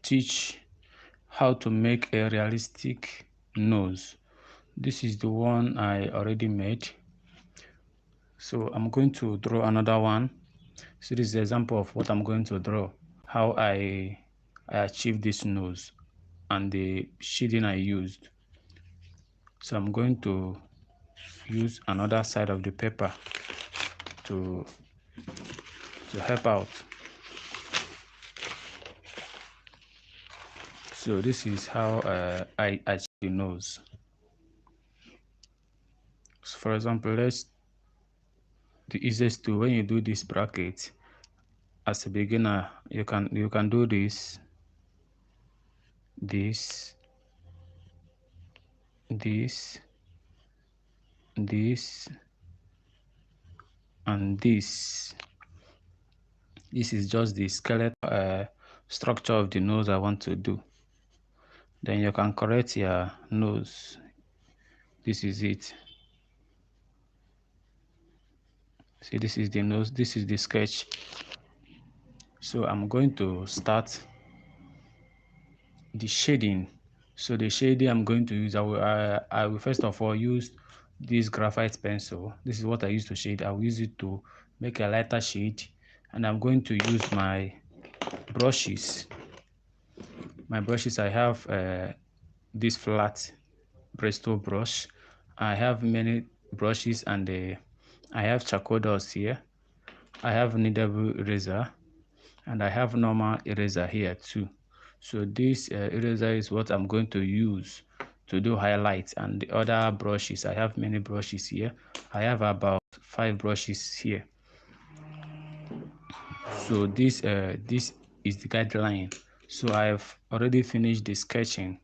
teach how to make a realistic nose. This is the one I already made. So I'm going to draw another one. So this is the example of what I'm going to draw, how I achieved this nose and the shading I used. So I'm going to use another side of the paper to help out. So this is how I achieve the nose. So for example, the easiest tool when you do this bracket as a beginner, you can do this, this, this, this, and this. This is just the skeletal structure of the nose I want to do. Then you can correct your nose. This is it. See, this is the nose, this is the sketch. So I'm going to start the shading. So the shading I'm going to use, I will first of all use this graphite pencil. This is what I use to shade. I will use it to make a lighter shade, and I'm going to use my brushes. My brushes, I have this flat Bristol brush. I have many brushes, and I have charcoal dust here. I have kneadable eraser, and I have normal eraser here too. So this eraser is what I'm going to use to do highlights, and the other brushes, I have many brushes here. I have about 5 brushes here. So this is the guideline. So I've already finished the sketching.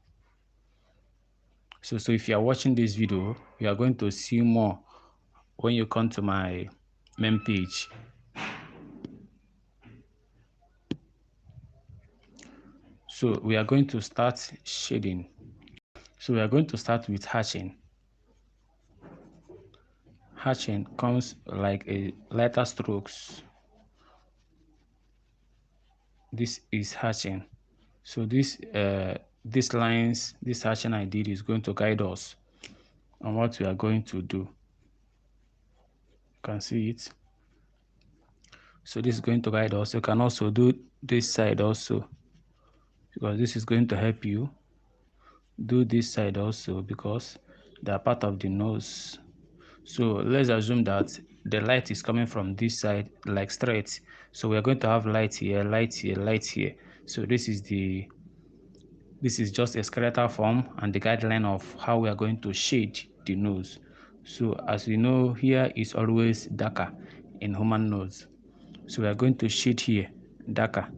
So if you are watching this video, you are going to see more when you come to my main page. So we are going to start shading. So we are going to start with hatching. Hatching comes like a lighter strokes. This is hatching. So these lines, this hatching I did is going to guide us on what we are going to do. You can see it. So this is going to guide us. You can also do this side also, because this is going to help you. Do this side also, because they are part of the nose. So let's assume that the light is coming from this side, like straight. So we are going to have light here, light here, light here. So this is just a skeletal form and the guideline of how we are going to shade the nose. So as we know, here is always darker in human nose. So we are going to shade here darker.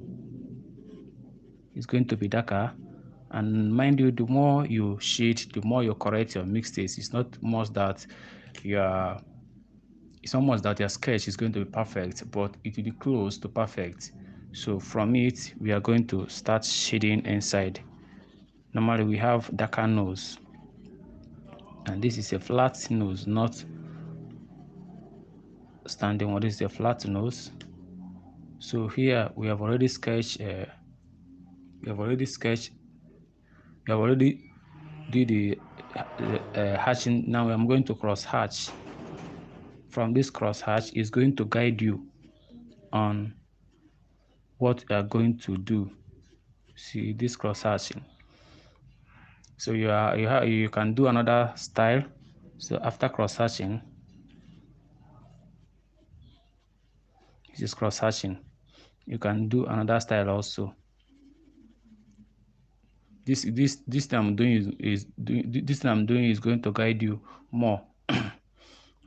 It's going to be darker. And mind you, the more you shade, the more you correct your mixtapes. It's not much that your sketch is going to be perfect, but it will be close to perfect. So from it, we are going to start shading inside. Normally we have darker nose, and this is a flat nose, not standing one. This is a flat nose. So here we have already sketched. We have already did the hatching. Now I'm going to cross hatch. From this cross hatch is going to guide you on what you are going to do. See this cross hatching. So you can do another style. So after cross hatching, this is cross hatching. You can do another style also. This thing I'm doing is going to guide you more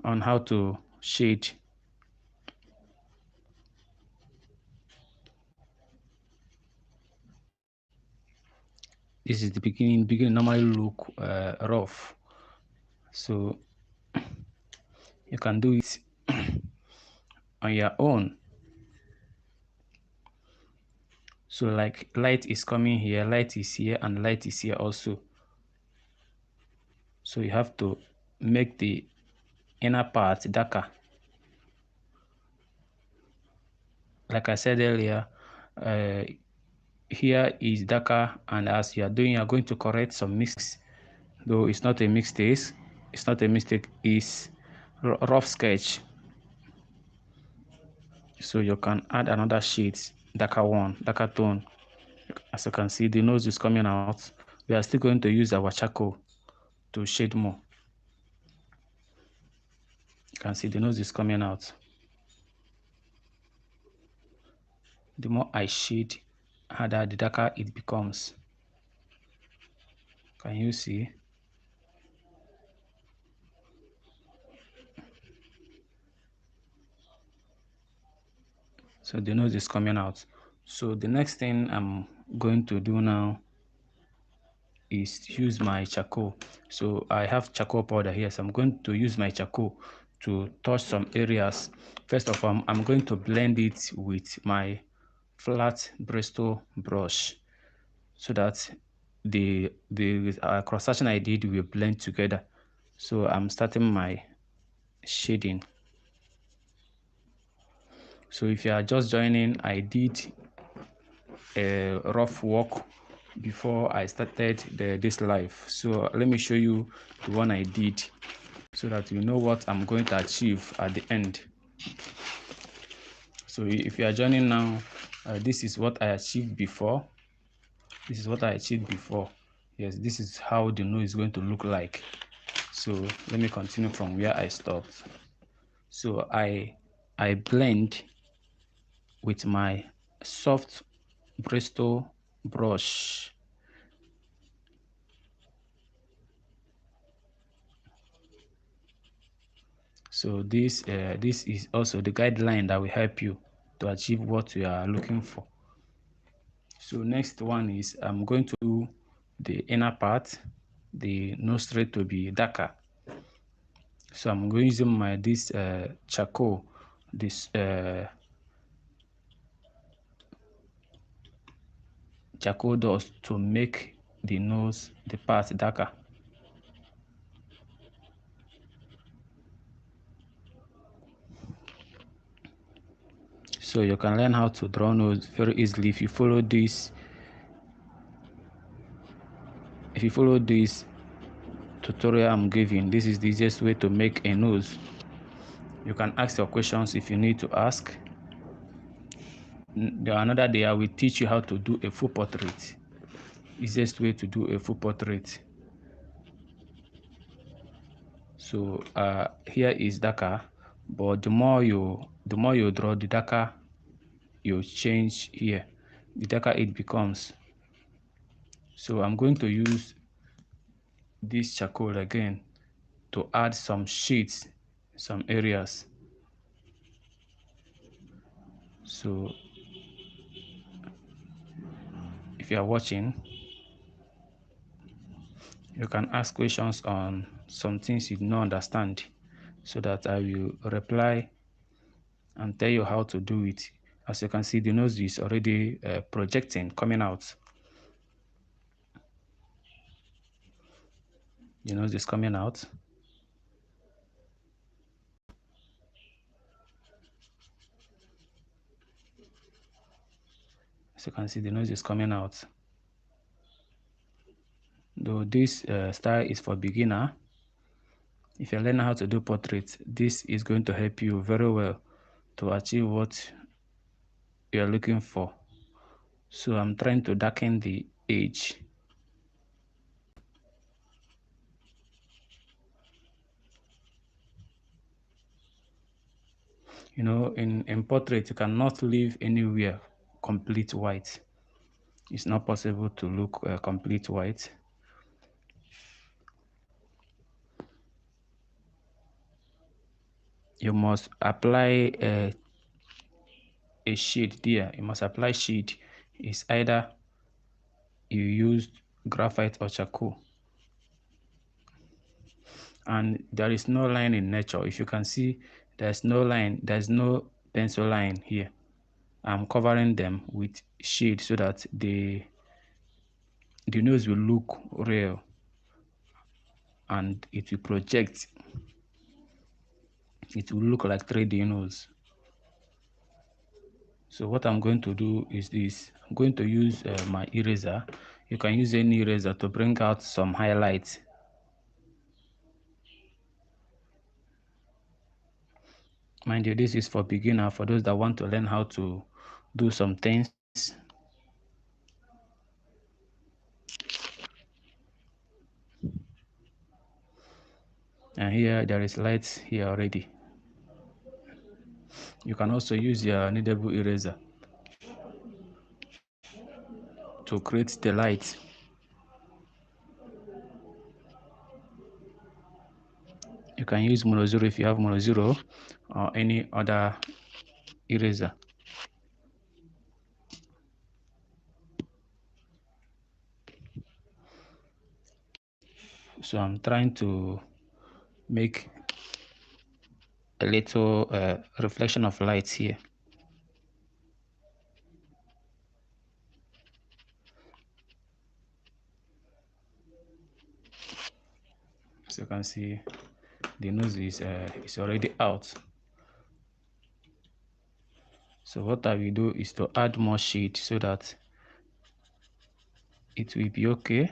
on how to shade. This is the beginning. Beginning normally look rough, so you can do it on your own. So like light is coming here, light is here, and light is here also. So you have to make the inner part darker. Like I said earlier, here is darker, and as you are doing, you are going to correct some mistakes. Though it's not a mistake, it's rough sketch. So you can add another shade, darker tone. As you can see, the nose is coming out. We are still going to use our charcoal to shade more. You can see the nose is coming out. The more I shade harder, the darker it becomes. Can you see? So the nose is coming out. So the next thing I'm going to do now is use my charcoal. So I have charcoal powder here, so I'm going to use my charcoal to touch some areas. First of all, I'm going to blend it with my flat Bristol brush so that the cross section I did will blend together. So I'm starting my shading. So if you are just joining, I did a rough work before I started this live. So let me show you the one I did so that you know what I'm going to achieve at the end. So if you are joining now, this is what I achieved before. This is what I achieved before. Yes, this is how the nose is going to look like. So let me continue from where I stopped. So I blend with my soft Bristol brush. So this is also the guideline that will help you to achieve what you are looking for. So next one is I'm going to do the inner part, the nostril to be darker. So I'm going using my charcoal, this charcoal dust to make the nose, the part darker. So you can learn how to draw nose very easily if you follow this. If you follow this tutorial I'm giving, this is the easiest way to make a nose. You can ask your questions if you need to ask. Another day I will teach you how to do a full portrait. Easiest way to do a full portrait. So here is darker, but the more you draw, the darker you change here, the darker it becomes. So I'm going to use this charcoal again to add some shades, some areas. So if you are watching, you can ask questions on some things you don't understand so that I will reply and tell you how to do it. As you can see, the nose is already projecting, coming out. The nose is coming out. As you can see, the nose is coming out. Though this style is for beginner, if you're learning how to do portraits, this is going to help you very well to achieve what you're looking for. So I'm trying to darken the edge. You know, in portrait, you cannot leave anywhere complete white. It's not possible to look complete white. You must apply a shade there. You must apply shade. It's either you used graphite or charcoal. And there is no line in nature. If you can see, there's no line, there's no pencil line here. I'm covering them with shade so that the nose will look real and it will project. It will look like 3D nose. So what I'm going to do is this. I'm going to use my eraser. You can use any eraser to bring out some highlights. Mind you, this is for beginner, for those that want to learn how to do some things. And here there is lights here already. You can also use your kneadable eraser to create the light. You can use Mono 0 if you have Mono 0 or any other eraser. So I'm trying to make a little reflection of lights here. So you can see the nose is already out. So what I will do is to add more shade so that it will be okay.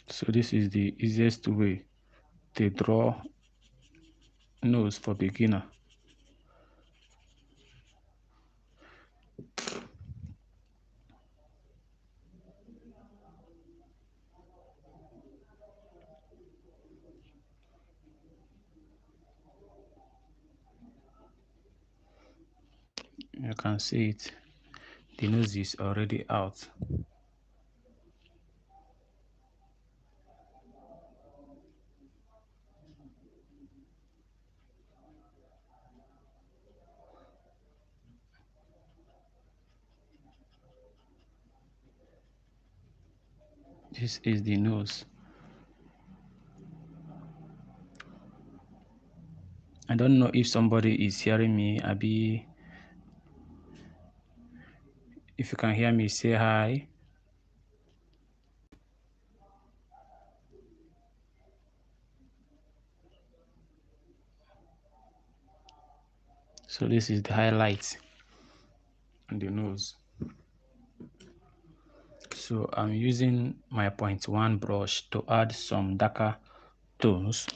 So this is the easiest way to draw nose for beginner. You can see it. The nose is already out. This is the nose. I don't know if somebody is hearing me. Abi, if you can hear me, say hi. So this is the highlight on the nose. So I'm using my 0.1 brush to add some darker tones,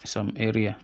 some area.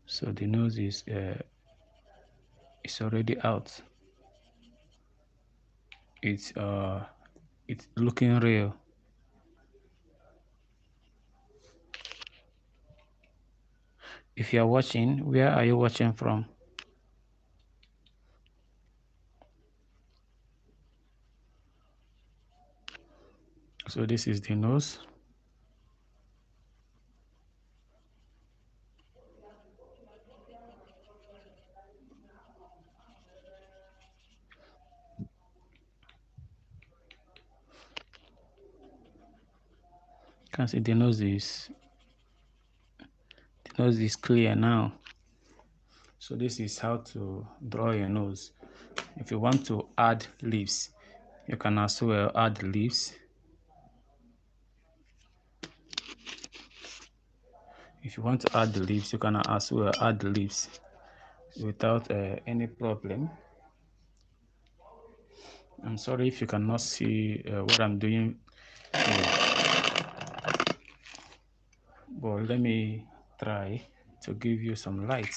So the nose is already out. It's looking real. If you are watching, where are you watching from? So this is the nose. You can see the nose is clear now. So this is how to draw your nose. If you want to add leaves, you can as well add leaves. If you want to add the leaves, you can as well add the leaves without any problem. I'm sorry if you cannot see what I'm doing here, but let me try to give you some light.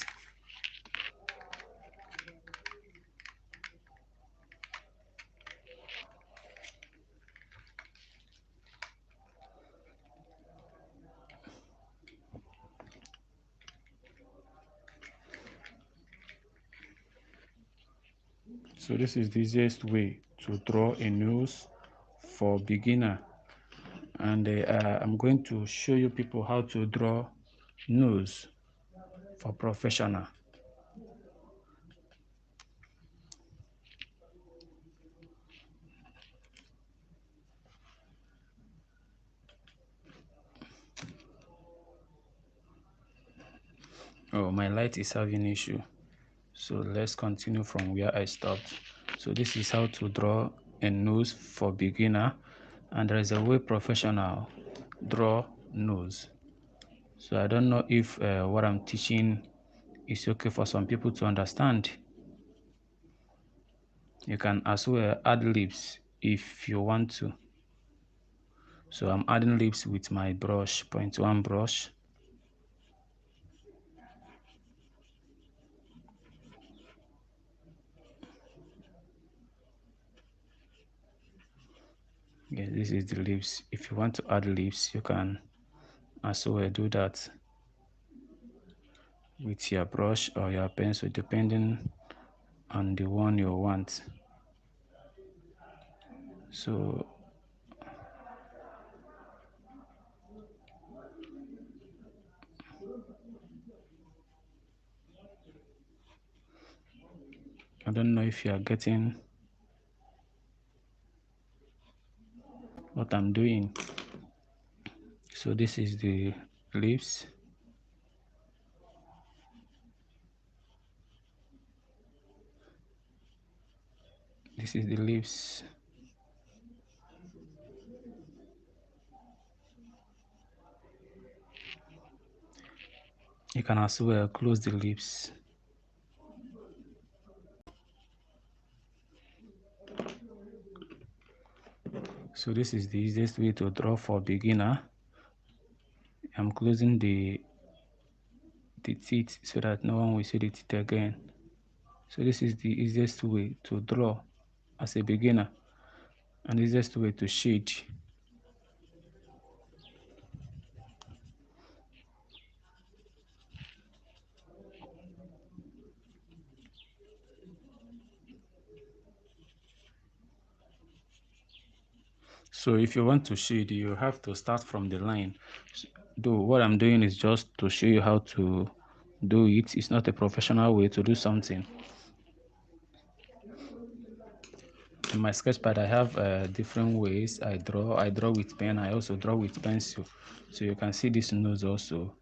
So this is the easiest way to draw a nose for beginner, and I'm going to show you people how to draw nose for professional. Oh, my light is having issue, so let's continue from where I stopped. So this is how to draw a nose for beginner, and there is a way professional draw nose. So I don't know if what I'm teaching is okay for some people to understand. You can as well add lips if you want to. So I'm adding lips with my brush, 0.1 brush. Yes, this is the lips. If you want to add lips, you can as well do that with your brush or your pencil, depending on the one you want. So I don't know if you are getting what I'm doing. So this is the lips. This is the lips. You can as well close the lips. So this is the easiest way to draw for beginner. I'm closing the teeth so that no one will see the teeth again. So this is the easiest way to draw as a beginner, and easiest way to shade. So if you want to shade, you have to start from the line. Though what I'm doing is just to show you how to do it. It's not a professional way to do something. In my sketchpad, I have different ways I draw. I draw with pen. I also draw with pencil. So you can see this nose also.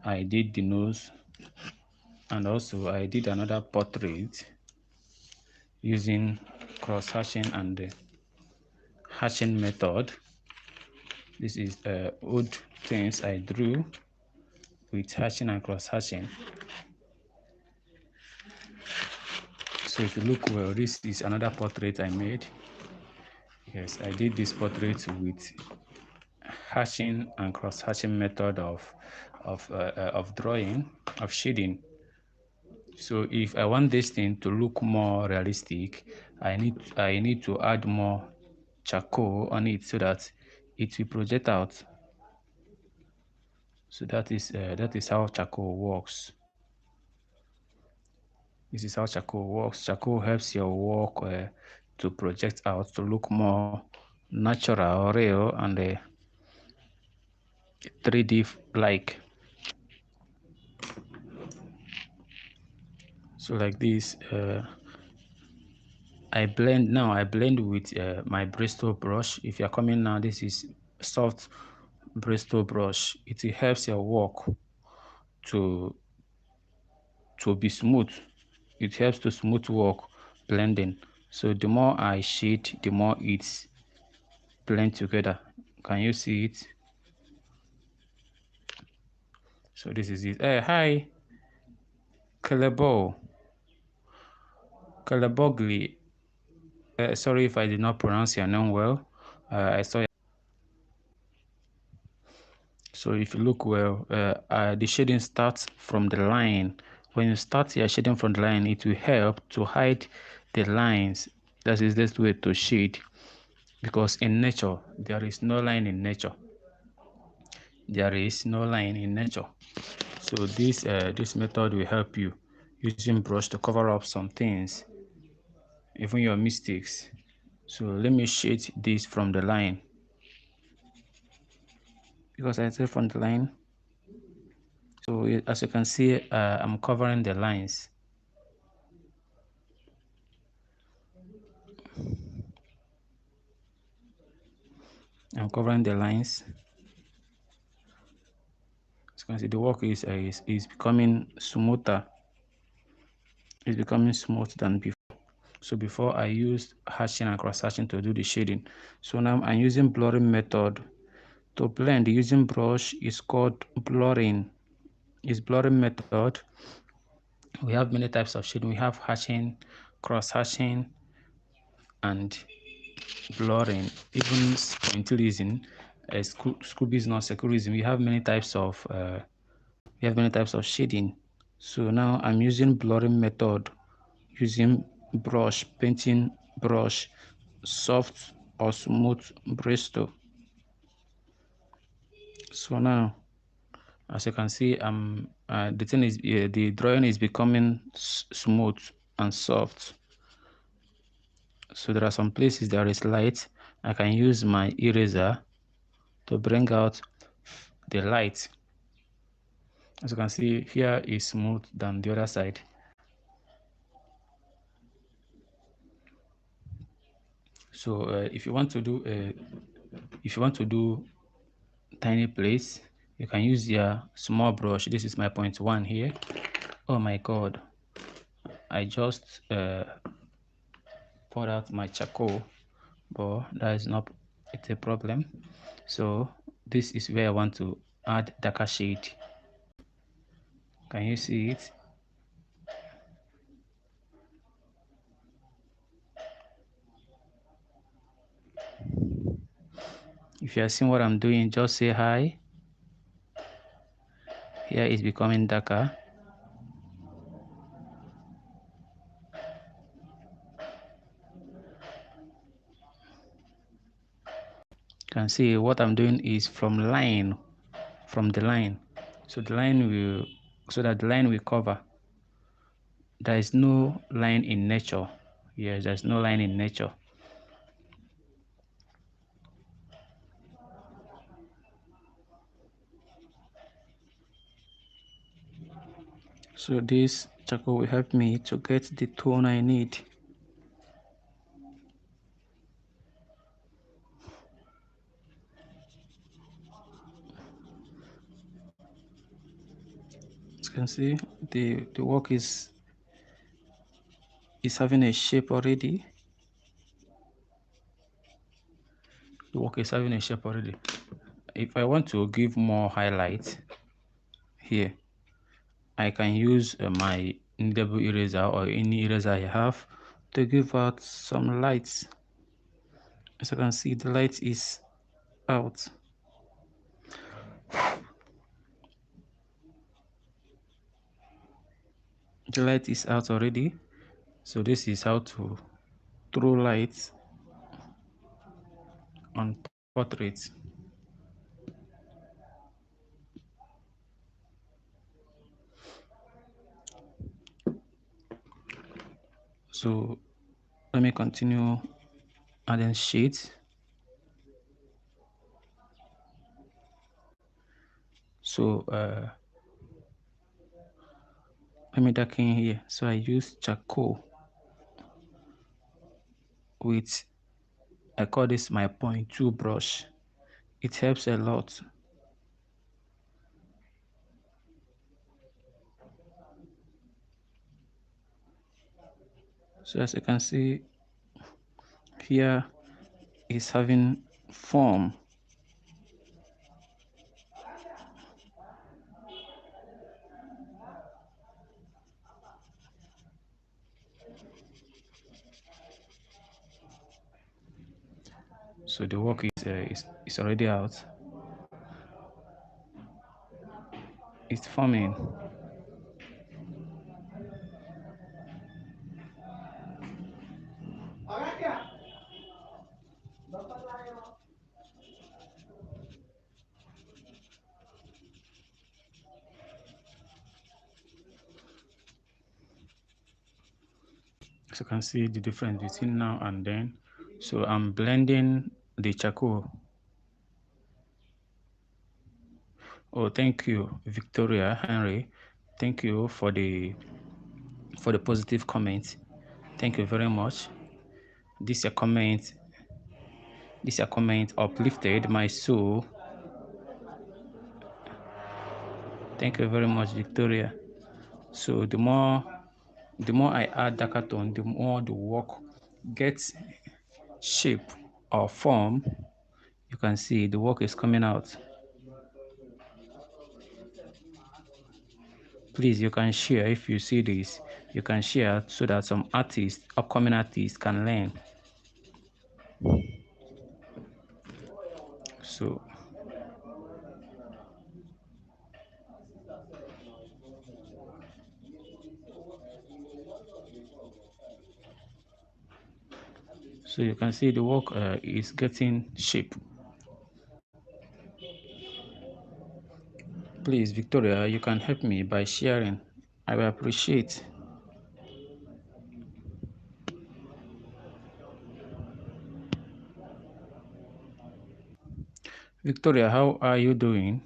I did the nose, and also I did another portrait using cross hatching and the hatching method. This is old things I drew with hatching and cross hatching. So if you look well, this is another portrait I made. Yes, I did this portrait with hatching and cross hatching method of drawing, of shading. So if I want this thing to look more realistic, I need to add more charcoal on it so that it will project out. So that is how charcoal works. This is how charcoal works. Charcoal helps your work to project out, to look more natural, real, and 3D like. So like this, I blend with my Bristol brush. If you're coming now, this is soft Bristol brush. It helps your work to be smooth. It helps to smooth work blending. So the more I shade, the more it's blend together. Can you see it? So this is it. Hi, Calebogli. Sorry if I did not pronounce your name well. I saw. So if you look well, the shading starts from the line. When you start your shading from the line, it will help to hide the lines. That is the way to shade, because in nature there is no line in nature. There is no line in nature. So this method will help you using brush to cover up some things. even your mistakes. So let me shade this from the line, because I said from the line. So as you can see, I'm covering the lines. I'm covering the lines. As you can see, the work is becoming smoother. It's becoming smooth than before. So before I used hatching and cross hatching to do the shading. So now I'm using blurring method to blend using brush. Is called blurring. It's blurring method. We have many types of shading. We have hatching, cross hatching, and blurring, even pointillism, Scooby's not securism. We have many types of shading. So now I'm using blurring method, using brush, painting brush, soft or smooth Bristol. So now, as you can see, the drawing is becoming smooth and soft. So there are some places there is light. I can use my eraser to bring out the light. As you can see, here is smooth than the other side. So if you want to do tiny place, you can use your small brush. This is my 0.1 here. Oh my god, I just poured out my charcoal, but that is not a problem. So this is where I want to add darker shade. Can you see it? If you are seeing what I'm doing, just say hi. Here is becoming darker. You can see what I'm doing is from the line, so that the line will cover. There is no line in nature. Yes, there's no line in nature. So this charcoal will help me to get the tone I need. As you can see, the work is having a shape already. The work is having a shape already. If I want to give more highlight here, I can use my kneadable eraser or any eraser I have to give out some lights. As you can see, the light is out. The light is out already. So this is how to throw light on portraits. So let me continue adding shades. So let me darken here. So I use charcoal with, I call this my 0.2 brush. It helps a lot. So as you can see, here is having form. So the work is already out. It's forming. As you can see the difference between now and then. So I'm blending the charcoal. Oh, thank you, Victoria Henry. Thank you for the positive comment. Thank you very much. This comment uplifted my soul. Thank you very much, Victoria. So the more I add darker tone, the more the work gets shape or form. You can see the work is coming out. Please, you can share if you see this. You can share so that some artists, upcoming artists, can learn. So you can see the work is getting shape. Please, Victoria, you can help me by sharing. I will appreciate. Victoria, how are you doing?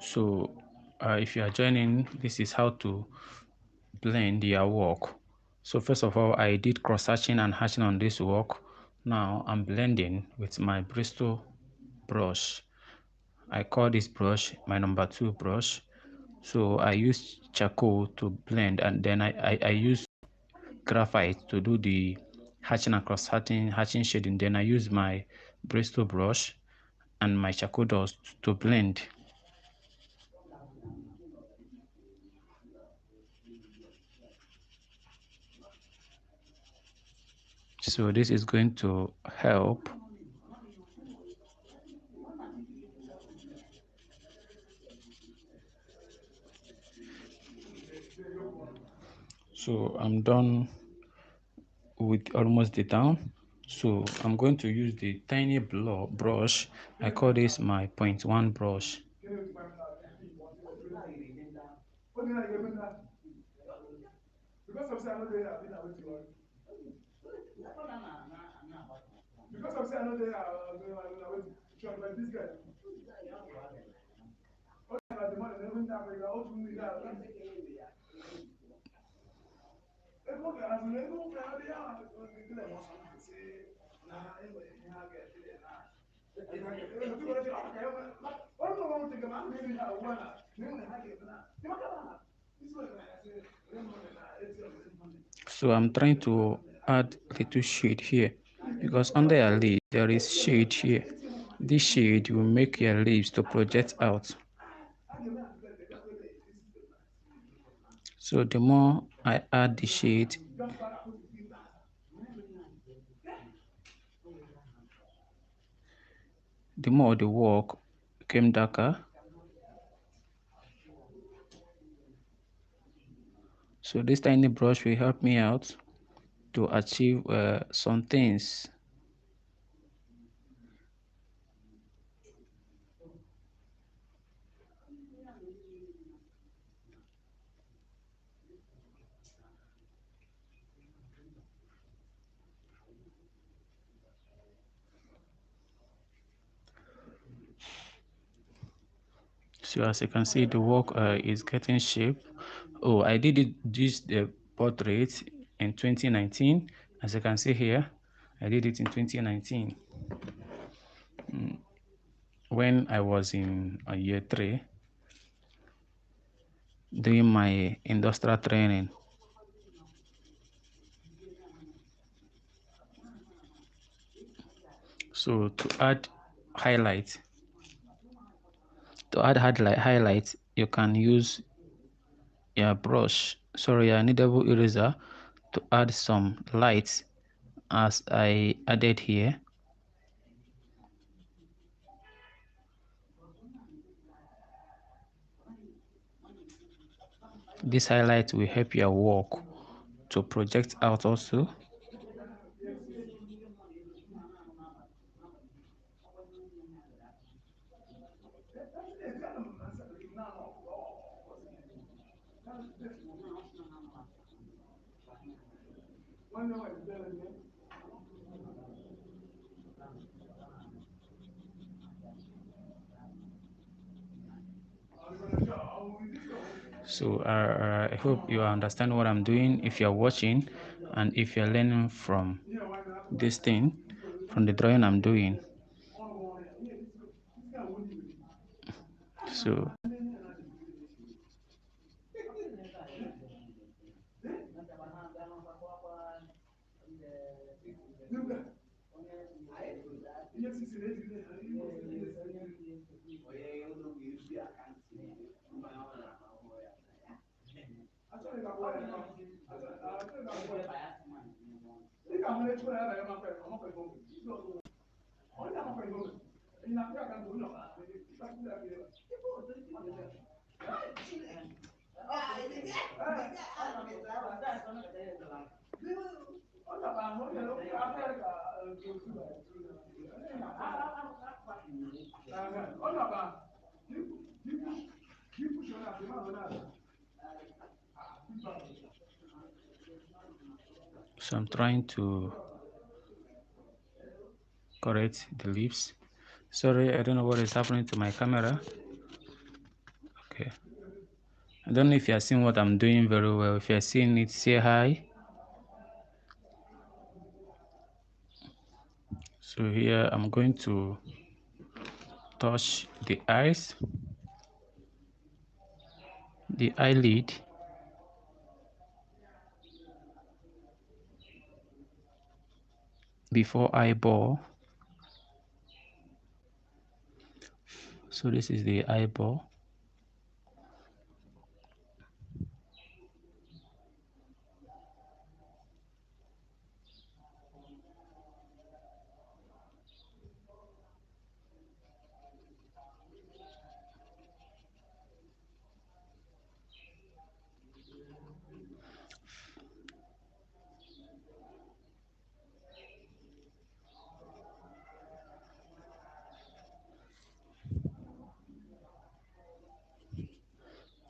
So if you are joining, this is how to blend your work. So first of all, I did cross hatching and hatching on this work. Now I'm blending with my Bristol brush. I call this brush my number 2 brush. So I use charcoal to blend, and then I use graphite to do the hatching and cross hatching shading. Then I use my Bristol brush and my charcoal dust to blend. So this is going to help. So I'm done with almost the down. So I'm going to use the tiny brush. I call this my 0.1 brush. So I'm trying to add little shade here because under your lid there is shade here. This shade will make your lips to project out. So the more I add the shade, the more the work became darker. So this tiny brush will help me out to achieve some things. So as you can see, the work is getting shape. Oh, I did this portrait in 2019. As you can see here, I did it in 2019 when I was in year 3 doing my industrial training. So to add highlight, highlight, you can use your brush, sorry, your kneadable eraser to add some lights as I added here. This highlight will help your work to project out also. So I hope you understand what I'm doing if you're watching, and if you're learning from this thing, from the drawing I'm doing. So so I'm trying to correct the leaves. Sorry, I don't know what is happening to my camera. Okay. I don't know if you're seeing what I'm doing very well. If you're seeing it, say hi. So here I'm going to touch the eyes, the eyelid, before eyeball. So this is the eyeball.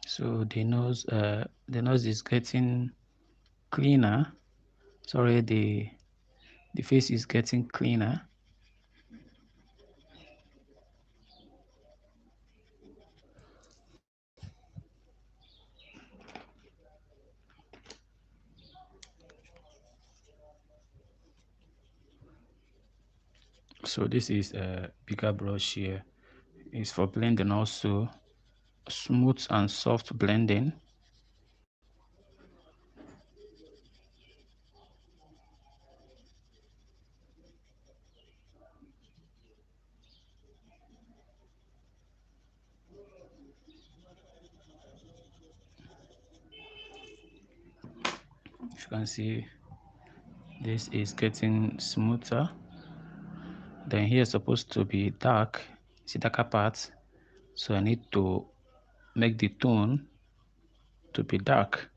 So the nose is getting cleaner. Sorry, the face is getting cleaner. So this is a bigger brush here. It's for blending also, smooth and soft blending. If you can see, this is getting smoother. Then here is supposed to be dark, it's the darker part. So I need to make the tone to be dark.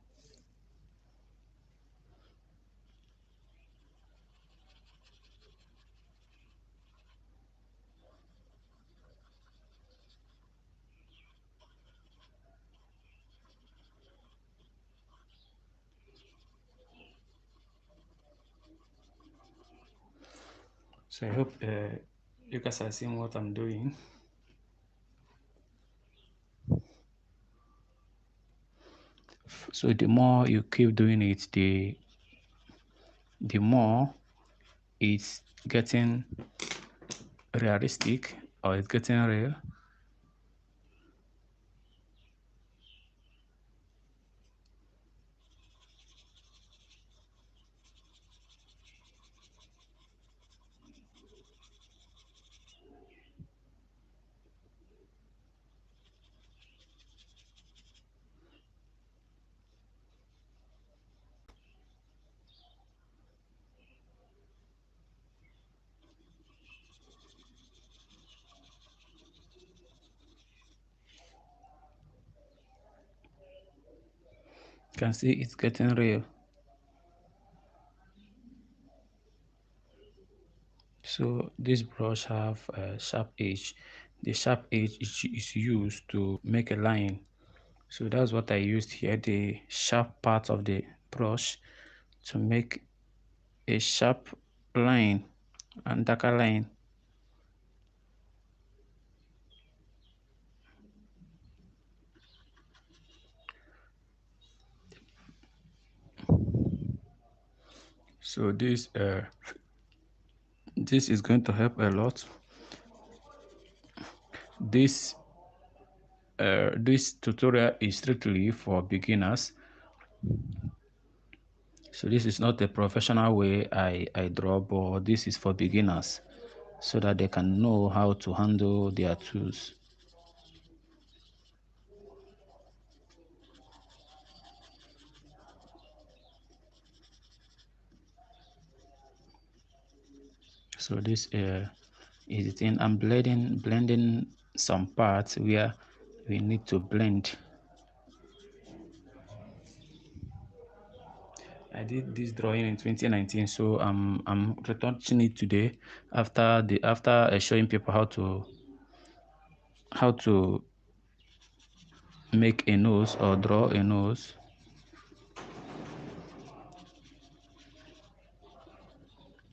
So I hope you guys are seeing what I'm doing. So the more you keep doing it, the more it's getting realistic, or it's getting real. can see it's getting real. So this brush have a sharp edge. The sharp edge is used to make a line. So that's what I used here, the sharp part of the brush to make a sharp line and darker line. So this is going to help a lot. This tutorial is strictly for beginners. So this is not a professional way I draw, but this is for beginners so that they can know how to handle their tools. So this is the thing. I'm blending some parts where we need to blend. I did this drawing in 2019, so I'm retouching it today after showing people how to make a nose or draw a nose.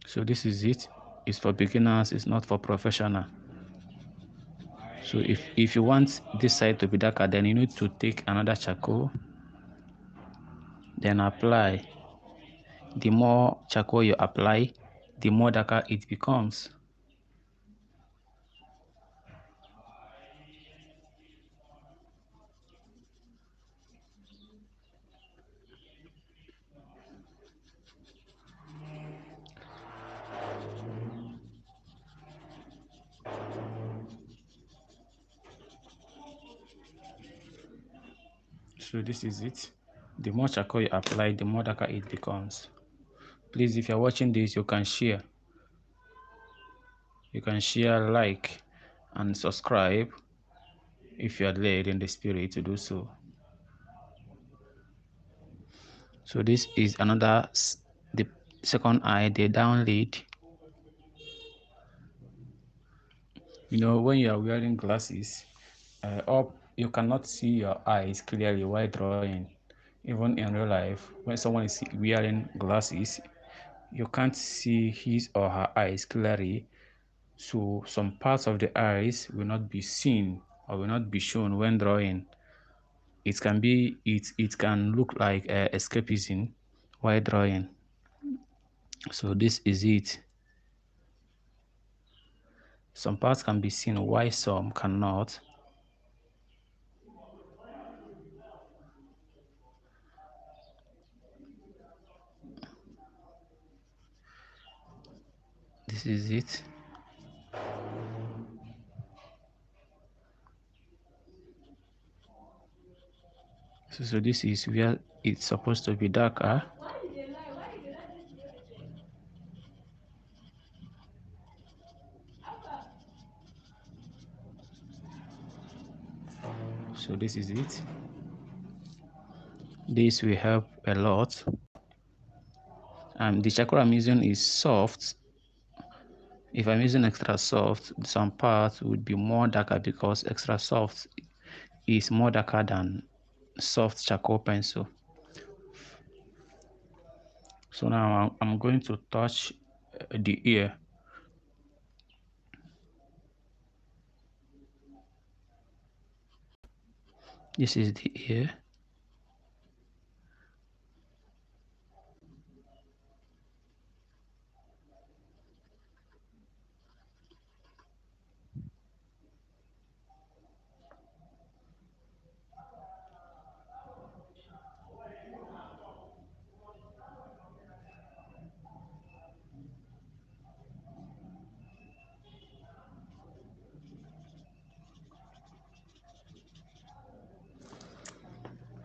So this is it. It's for beginners, it's not for professional. So if you want this side to be darker, then you need to take another charcoal, then apply. The more charcoal you apply, the more darker it becomes. So this is it. The more charcoal you apply, the more darker it becomes. Please, if you're watching this, you can share. You can share, like, and subscribe if you are led in the spirit to do so. So this is the second eye, the down lid. You know, when you are wearing glasses, up you cannot see your eyes clearly while drawing. Even in real life, when someone is wearing glasses, you can't see his or her eyes clearly. So some parts of the eyes will not be seen or will not be shown when drawing. It can look like escapism while drawing. So this is it. Some parts can be seen while some cannot. This is it. So this is where it's supposed to be darker. So this is it. This will help a lot. The charcoal I'm using is soft. If I'm using extra soft, some parts would be more darker because extra soft is more darker than soft charcoal pencil. So now I'm going to touch the ear. This is the ear.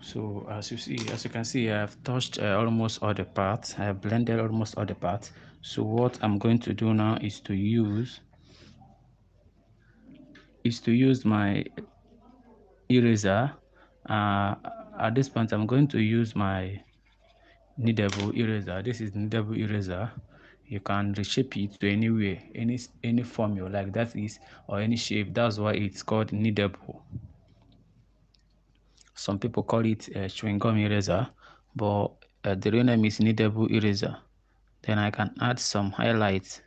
So as you can see, I've touched almost all the parts. I have blended almost all the parts. So what I'm going to do now is to use my eraser. at this point, I'm going to use my kneadable eraser. This is kneadable eraser. You can reshape it to any way, any form you like, that is, or any shape. That's why it's called kneadable. Some people call it chewing gum eraser, but the real name is kneadable eraser. Then I can add some highlights.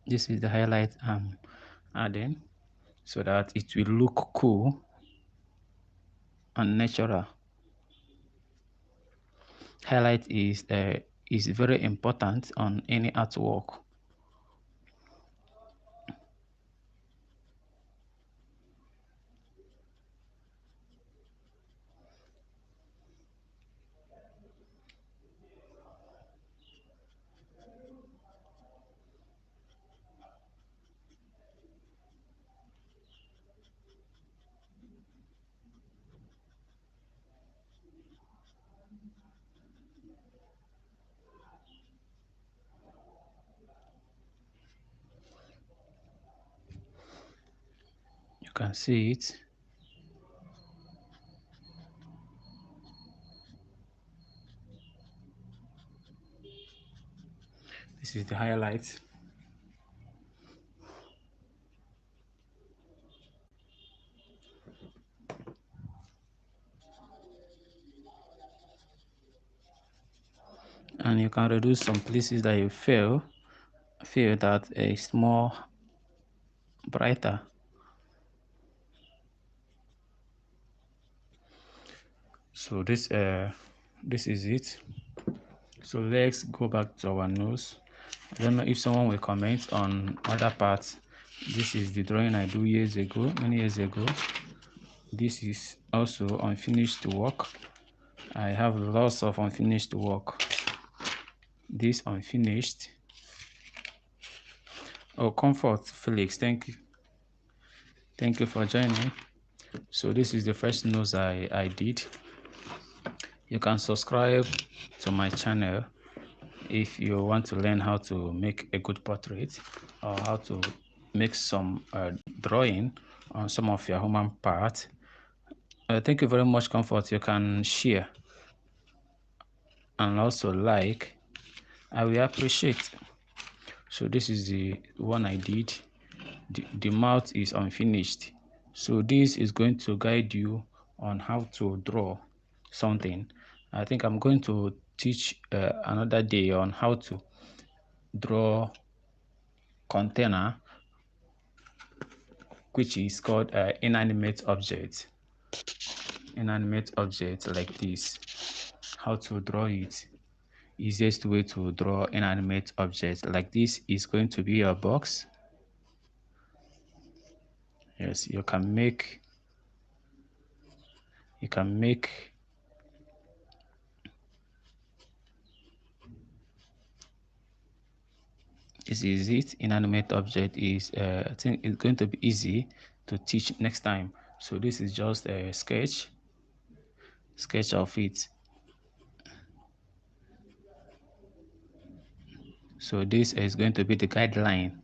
This is the highlight I'm adding so that it will look cool and natural. Highlight is very important on any artwork. You can see it. This is the highlight. And you can reduce some places that you feel that is more brighter. So this is it. So let's go back to our nose. I don't know if someone will comment on other parts. This is the drawing I do many years ago. This is also unfinished work. I have lots of unfinished work. This unfinished. Oh, Comfort Felix, thank you. Thank you for joining. So this is the first nose I did. You can subscribe to my channel if you want to learn how to make a good portrait or how to make some drawing on some of your human parts. Thank you very much, Comfort. You can share and also like. I will appreciate. So this is the one I did. The mouth is unfinished. So this is going to guide you on how to draw something. I think I'm going to teach another day on how to draw container, which is called inanimate object. Inanimate object like this. How to draw it. Easiest way to draw inanimate object like this is going to be your box. Yes, you can make this is it. Inanimate object is I think it's going to be easy to teach next time. So this is just a sketch of it. So this is going to be the guideline.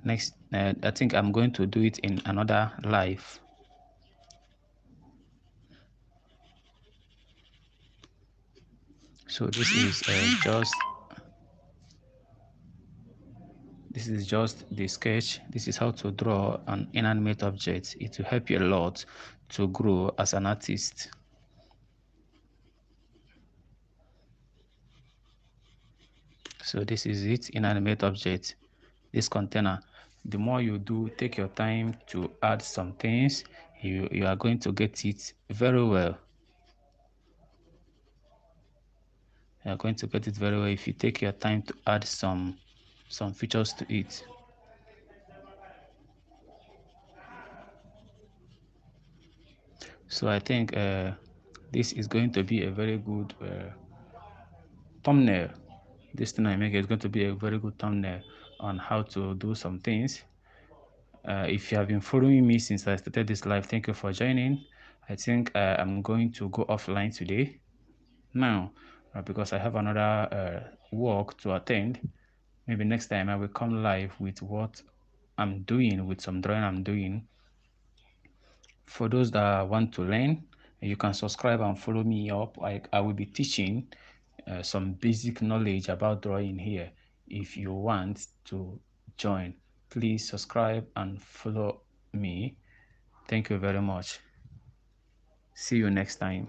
Next, I think I'm going to do it in another live. So this is just the sketch. This is how to draw an inanimate object. It will help you a lot to grow as an artist. So this is it, inanimate object, this container. The more you do, take your time to add some things, you are going to get it very well. You are going to get it very well if you take your time to add some features to it. So I think this is going to be a very good thumbnail. This thing I make is going to be a very good thumbnail on how to do some things. If you have been following me since I started this live, thank you for joining. I think I'm going to go offline today now because I have another work to attend. Maybe next time I will come live with what I'm doing, with some drawing I'm doing. For those that want to learn, you can subscribe and follow me up. I will be teaching some basic knowledge about drawing here. If you want to join, please subscribe and follow me. Thank you very much. See you next time.